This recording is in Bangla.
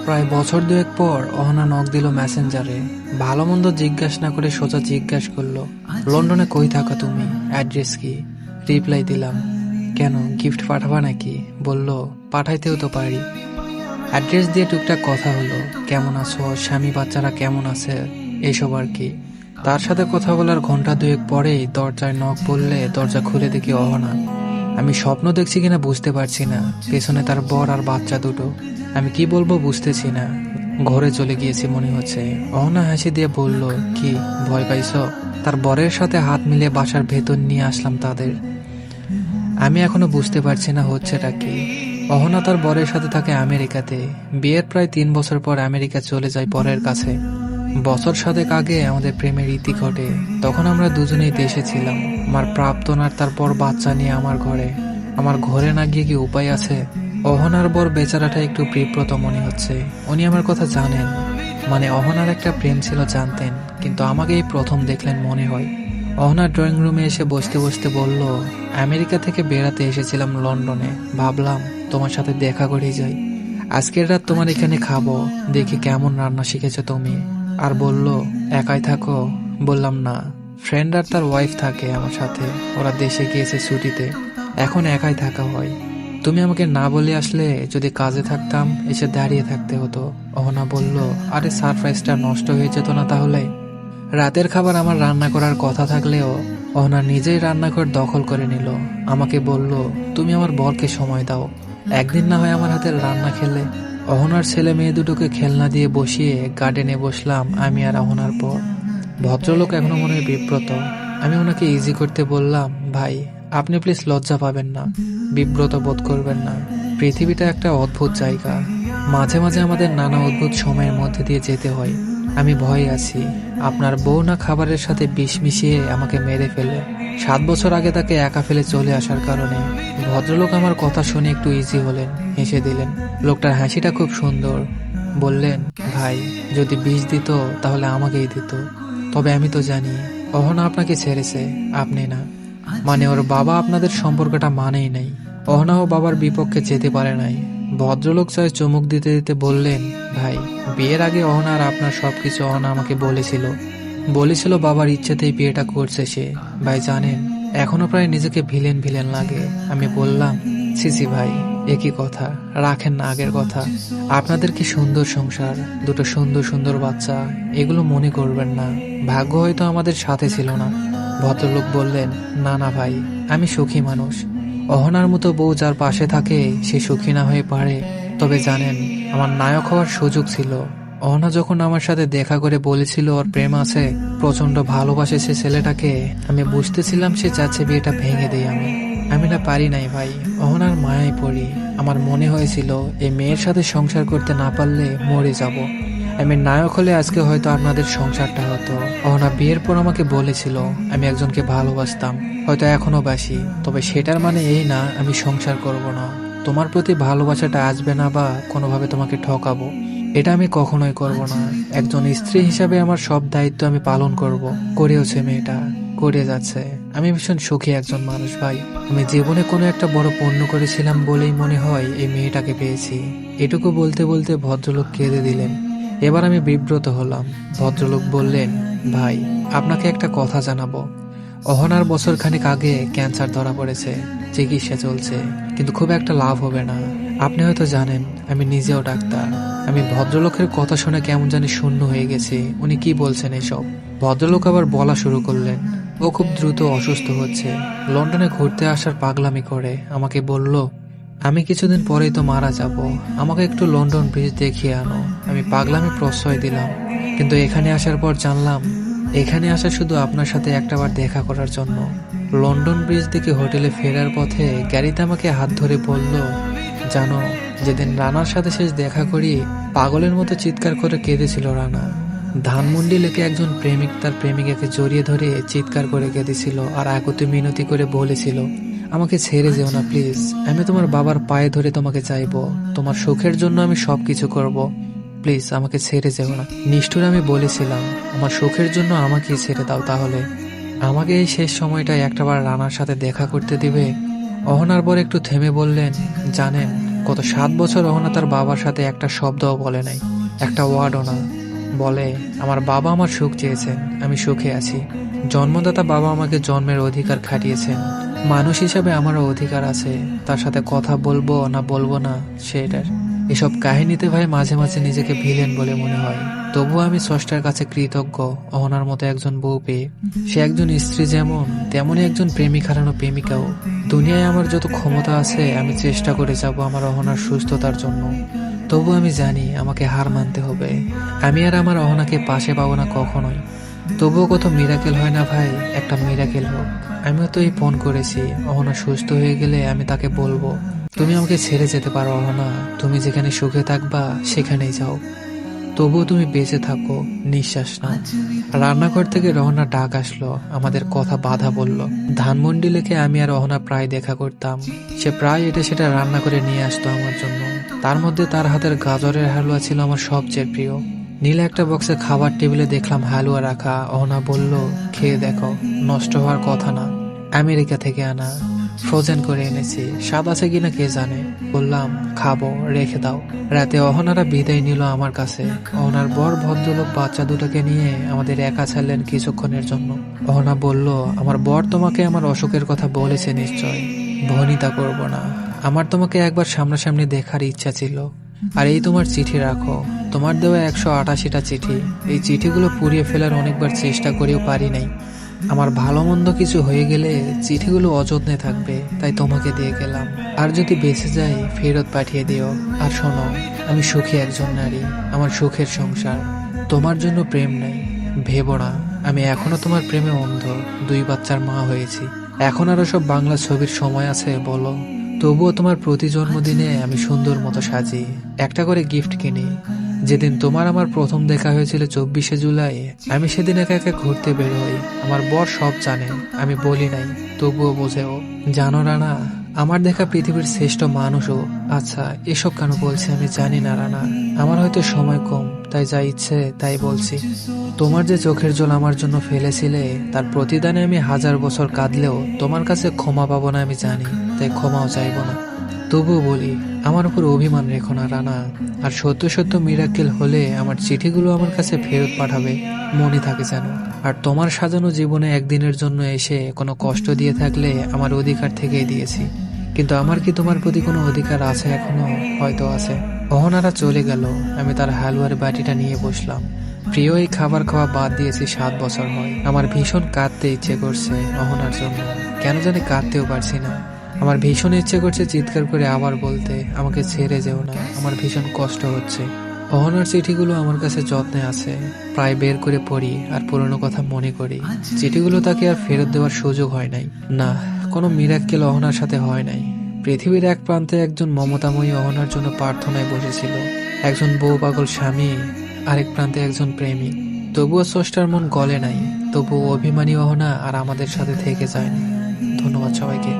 প্রায় বছর দুয়েক পর অহনা নক দিল মেসেঞ্জারে। ভালো মন্দ জিজ্ঞাসা না করে সোজা জিজ্ঞাসা করলো, লন্ডনে কই থাকো তুমি, অ্যাড্রেস কি? রিপ্লাই দিলাম, কেন গিফট পাঠাবা নাকি? বলল, পাঠাইতেও তো পারি। অ্যাড্রেস দিয়ে টুকটাক কথা হলো, কেমন আছো, স্বামী বাচ্চারা কেমন আছে, এইসব আর কি। তার সাথে কথা বলার ঘন্টা দুয়েক পরেই দরজায় নক পড়লে দরজা খুলে দেখি অহনা। আমি স্বপ্ন দেখছি কিনা বুঝতে পারছি না, পেছনে তার বর আর বাচ্চা দুটো। আমি কি বলবো বুঝতেছি না, ঘরে চলে গিয়েছি মনে হচ্ছে। অহনা হাসি দিয়ে বলল, কি ভয় পাইছ? তার বরের সাথে হাত মিলিয়ে বাসার ভেতর নিয়ে আসলাম তাদের। আমি এখনো বুঝতে পারছি না হচ্ছেটা কি। অহনা তার বরের সাথে থাকে আমেরিকাতে। বিয়ের প্রায় 3 বছর পর আমেরিকা চলে যায় বরের কাছে। বছর 7 আগে আমাদের প্রেমের ইতি ঘটে। তখন আমরা দুজনেই দেশে ছিলাম। আমার প্রাক্তন আর তারপর বাচ্চা নিয়ে আমার ঘরে না গিয়ে কি উপায় আছে? অহনার বর বেচারাটা একটু বিব্রত মনে হচ্ছে। উনি আমার কথা জানেন, মানে অহনার একটা প্রেম ছিল জানতেন, কিন্তু আমাকে এই প্রথম দেখলেন মনে হয়। অহনার ড্রয়িং রুমে এসে বসতে বসতে বলল, আমেরিকা থেকে বেড়াতে এসেছিলাম লন্ডনে, ভাবলাম তোমার সাথে দেখা করেই যাই। আজকের রাত তোমার এখানে খাবো, দেখি কেমন রান্না শিখেছো তুমি। আর বলল, একাই থাকো? বললাম না, ফ্রেন্ড আর তার ওয়াইফ থাকে আমার সাথে, ওরা দেশে গিয়েছে ছুটিতে, এখন একাই থাকা হয়। তুমি আমাকে না বলে আসলে, যদি কাজে থাকতাম এসে দাঁড়িয়ে থাকতে হতো। অহনা বলল, আরে সারপ্রাইজটা নষ্ট হয়ে যেত না তাহলে? রাতের খাবার আমার রান্না করার কথা থাকলেও অহনা নিজেই রান্নাঘর দখল করে নিল। আমাকে বলল, তুমি আমার বরকে সময় দাও, একদিন না হয় আমার হাতের রান্না খেলে। অহনার ছেলে মেয়ে দুটোকে খেলনা দিয়ে বসিয়ে গার্ডেনে বসলাম আমি আর অহনার পর। ভদ্রলোক এখনো মনে হয় বিব্রত। আমি ওনাকে ইজি করতে বললাম, ভাই আপনি প্লিজ লজ্জা পাবেন না, বিব্রত বোধ করবেন না। পৃথিবীটা একটা অদ্ভুত জায়গা, মাঝে মাঝে আমাদের নানা অদ্ভুত সময়ের মধ্যে দিয়ে যেতে হয়। আমি ভয়ে আছি, আপনার বউ না খাবারের সাথে বিষ মিশিয়ে আমাকে মেরে ফেলে। 7 বছর আগে তাকে একা ফেলে চলে আসার কারণে। ভদ্রলোক আমার কথা শুনে একটু ইজি হলেন, হেসে দিলেন। লোকটার হাসিটা খুব সুন্দর। বললেন, ভাই যদি বিষ দিত তাহলে আমাকেই দিত। তবে আমি তো জানি অহনা আপনাকে ছেড়েছে, আপনি না। মানে ওর বাবা আপনাদের সম্পর্কটা মানেই নাই। অহনাও বাবার বিপক্ষে যেতে পারে নাই। ভদ্রলোক চায় চমক দিতে দিতে বললেন, ভাই বিয়ের আগে অহনা আর আপনার সবকিছু অহনা আমাকে বলেছিল বাবার ইচ্ছেতেই বিয়েটা করছে সে। ভাই জানেন, এখনো প্রায় নিজেকে ভিলেন ভিলেন লাগে। আমি বললাম, সিসি ভাই একই কথা, রাখেন না আগের কথা। আপনাদের কি সুন্দর সংসার, দুটো সুন্দর সুন্দর বাচ্চা, এগুলো মনে করবেন না। ভাগ্য হয়তো আমাদের সাথে ছিল না। ভদ্রলোক বললেন, না না ভাই, আমি সুখী মানুষ। অহনার মতো বউ যার পাশে থাকে সে সুখী না হয়ে পারে। তবে জানেন, আমার নায়ক হওয়ার সুযোগ ছিল। অহনা যখন আমার সাথে দেখা করে বলেছিল ওর প্রেম আছে, প্রচন্ড ভালোবাসে সে ছেলেটাকে, আমি বুঝতেছিলাম সে চাচ্ছে বিয়েটা ভেঙে দেই আমি না পারি নাই ভাই, অহনার মায়ায় পড়ি। আমার মনে হয়েছিল এই মেয়ের সাথে সংসার করতে না পারলে মরে যাব। আমি নায়ক হলে আজকে হয়তো আপনাদের সংসারটা হতো। অহনা বিয়ের পর আমাকে বলেছিল আমি একজনকে ভালোবাসতাম, হয়তো এখনো বাসি, তবে সেটার মানে এই না আমি সংসার করব না। তোমার প্রতি ভালোবাসাটা আসবে না বা কোনোভাবে তোমাকে ঠকাবো, এটা আমি কখনোই করব না। একজন স্ত্রী হিসাবে আমার সব দায়িত্ব আমি পালন করব। করেওছে মেয়েটা, করে যাচ্ছে। আমি ভীষণ সুখী একজন মানুষ ভাই। আমি জীবনে কোনো একটা বড় পুণ্য করেছিলাম বলেই মনে হয় এই মেয়েটাকে পেয়েছি। এটুকু বলতে বলতে ভদ্রলোক কেঁদে দিলেন। এবার আমি বিব্রত হলাম। ভদ্রলোক বললেন, ভাই আপনাকে একটা কথা জানাবো। অহনার বছরখানেক আগে ক্যান্সার ধরা পড়েছে, চিকিৎসা চলছে, কিন্তু খুব একটা লাভ হবে না। আপনি হয়তো জানেন আমি নিজেও ডাক্তার। আমি ভদ্রলোকের কথা শুনে কেমন জানি শূন্য হয়ে গেছি, উনি কি বলছেন এসব। ভদ্রলোক আবার বলা শুরু করলেন, ও খুব দ্রুত অসুস্থ হচ্ছে, লন্ডনে ঘুরতে আসার পাগলামি করে। আমাকে বলল, আমি কিছুদিন পরেই তো মারা যাব, আমাকে একটু লন্ডন ব্রিজ দেখিয়ে আনো। আমি পাগলামি প্রশ্রয় দিলাম, কিন্তু এখানে আসার পর জানলাম এখানে আসা শুধু আপনার সাথে একটাবার দেখা করার জন্য। লন্ডন ব্রিজ থেকে হোটেলে ফেরার পথে গাড়িতে আমাকে হাত ধরে বলল, জানো যেদিন রানার সাথে শেষ দেখা করি, পাগলের মতো চিৎকার করে কেঁদেছিল রানা। ধানমন্ডি লেকে একজন প্রেমিক তার প্রেমিকাকে জড়িয়ে ধরে চিৎকার করে কেঁদেছিল আর আকুতি মিনতি করে বলেছিল, আমাকে ছেড়ে যেও না প্লিজ, আমি তোমার বাবার পায়ে ধরে তোমাকে চাইবো, তোমার সুখের জন্য আমি সবকিছু করব, প্লিজ আমাকে ছেড়ে যেও না। নিষ্ঠুর আমি বলেছিলাম, আমার সুখের জন্য আমাকেই ছেড়ে দাও তাহলে। আমাকে এই শেষ সময়টায় একটাবার রানার সাথে দেখা করতে দিবে? অহনার পর একটু থেমে বললেন, জানেন গত 7 বছর অহনা তার বাবার সাথে একটা শব্দও বলে নাই, একটা ওয়ার্ডও না। বলে, আমার বাবা আমার সুখ চেয়েছেন, আমি সুখে আছি। জন্মদাতা বাবা আমাকে জন্মের অধিকার খাটিয়েছেন, মানুষ হিসাবে আমারও অধিকার আছে। তার সাথে কথা বলবো না বলবো না সেটার। এসব কাহিনীতে ভাই মাঝে মাঝে নিজেকে ভিলেন বলে মনে হয়। তবুও আমি স্রষ্টার কাছে কৃতজ্ঞ অহনার মতো একজন বউ পেয়ে। সে একজন স্ত্রী যেমন, তেমনই একজন প্রেমিক হারানো প্রেমিকাও। দুনিয়ায় আমার যত ক্ষমতা আছে আমি চেষ্টা করে যাব আমার অহনার সুস্থতার জন্য। তবু আমি জানি আমাকে হার মানতে হবে। আমি আর আমার অহনাকে পাশে পাবো না কখনোই। তবুও কত মিরাকেল হয় না ভাই, একটা মিরাকেল হোক। আমিও তো এই ফোন করেছি, অহনা সুস্থ হয়ে গেলে আমি তাকে বলবো, তুমি আমাকে ছেড়ে যেতে পারো অহনা, তুমি যেখানে সুখে থাকবা সেখানেই যাও। তবুও তুমি বেঁচে থাকো, নিঃশ্বাস নাও। রান্নাঘর থেকে রহনা ডাক আসলো, আমাদের কথা বাধা বলল। ধানমন্ডি লেকে আমি আর রহনা প্রায় দেখা করতাম। সে প্রায় এটা সেটা রান্না করে নিয়ে আসতো আমার জন্য। তার মধ্যে তার হাতের গাজরের হালুয়া ছিল আমার সবচেয়ে প্রিয়। নীলা একটা বক্সে খাবার টেবিলে দেখলাম হালুয়া রাখা। অহনা বলল, খেয়ে দেখো, নষ্ট হওয়ার কথা না, আমেরিকা থেকে আনা, ফ্রোজেন করে এনেছি, স্বাদ আছে কিনা কে জানে। বললাম, খাবো, রেখে দাও। রাতে অহনারা বিদায় নিল আমার কাছে। অহনার বর ভদ্রলোক বাচ্চা দুটোকে নিয়ে আমাদের একা ছাড়লেন কিছুক্ষণের জন্য। অহনা বলল, আমার বর তোমাকে আমার অসুখের কথা বলেছে নিশ্চয়। ভনিতা করব না, আমার তোমাকে একবার সামনাসামনি দেখার ইচ্ছা ছিল। আর এই তোমার চিঠি রাখো, তোমার দেওয়া 188টা চিঠি। এই চিঠিগুলো পুড়িয়ে ফেলার অনেকবার চেষ্টা করেও পারি নাই। আমার ভালো মন্দ কিছু হয়ে গেলে চিঠিগুলো অযত্নে থাকবে, তাই তোমাকে দিয়ে গেলাম। আর যদি বেঁচে যাই ফেরত পাঠিয়ে দিও। আর শোনো, আমি সুখী একজন নারী, আমার সুখের সংসার। তোমার জন্য প্রেম নেই, ভেবো না। আমি এখনো তোমার প্রেমে অন্ধ, 2 বাচ্চার মা হয়েছি। এখন আরো সব বাংলা ছবির সময় আছে বলো? তবুও তোমার প্রতি জন্মদিনে আমি সুন্দর মতো সাজি, একটা করে গিফট কিনি। যেদিন তোমার আমার প্রথম দেখা হয়েছিল 24শে জুলাই, আমি সেদিন একা একা ঘুরতে বের হই। আমার বর সব জানে, আমি বলি নাই, তবুও বোঝেও। জানো রানা, আমার দেখা পৃথিবীর শ্রেষ্ঠ মানুষও। আচ্ছা, এসব কেন বলছি আমি জানি না রানা, আমার হয়তো সময় কম, তাই যা ইচ্ছে তাই বলছি। তোমার যে চোখের জল আমার জন্য ফেলেছিলে, তার প্রতিদানে আমি 1000 বছর কাঁদলেও তোমার কাছে ক্ষমা পাবো না আমি জানি, তাই ক্ষমাও চাইবো না। তবুও বলি, আমার উপর অভিমান রেখো না রানা। আর সত্য সত্য মিরাকেল হলে আমার চিঠিগুলো আমার কাছে ফেরত পাঠাবে, মনে থাকে যেন। আর তোমার সাজানো জীবনে একদিনের জন্য এসে কোনো কষ্ট দিয়ে থাকলে আমার অধিকার থেকেই দিয়েছি। কিন্তু আমার কি তোমার প্রতি কোনো অধিকার আছে এখনো? হয়তো আছে। অহনারা চলে গেল, আমি তার হালুয়ার বাটিটা নিয়ে বসলাম। প্রিয় এই খাবার খাওয়া বাদ দিয়েছি 7 বছর হয়। আমার ভীষণ কাঁদতে ইচ্ছে করছে অহনার জন্য, কেন জানি কাঁদতেও পারছি না। আমার ভীষণ ইচ্ছে করছে চিৎকার করে আবার বলতে, আমাকে ছেড়ে যেও না, আমার ভীষণ কষ্ট হচ্ছে। অহনার চিঠিগুলো আমার কাছে যত্নে আছে, প্রায় বের করে পড়ি আর পুরনো কথা মনে করি। চিঠিগুলো তাকে আর ফেরত দেওয়ার সুযোগ হয় নাই। না, কোনো মিরাক্কেল অহনার সাথে হয় নাই। পৃথিবীর এক প্রান্তে একজন মমতাময়ী অহনার জন্য প্রার্থনায় বসেছিল, একজন বউ পাগল স্বামী, আরেক প্রান্তে একজন প্রেমিক। তবুও স্রষ্টার মন গলে নাই, তবুও অভিমানী অহনা আর আমাদের সাথে থেকে যায়নি। ধন্যবাদ সবাইকে।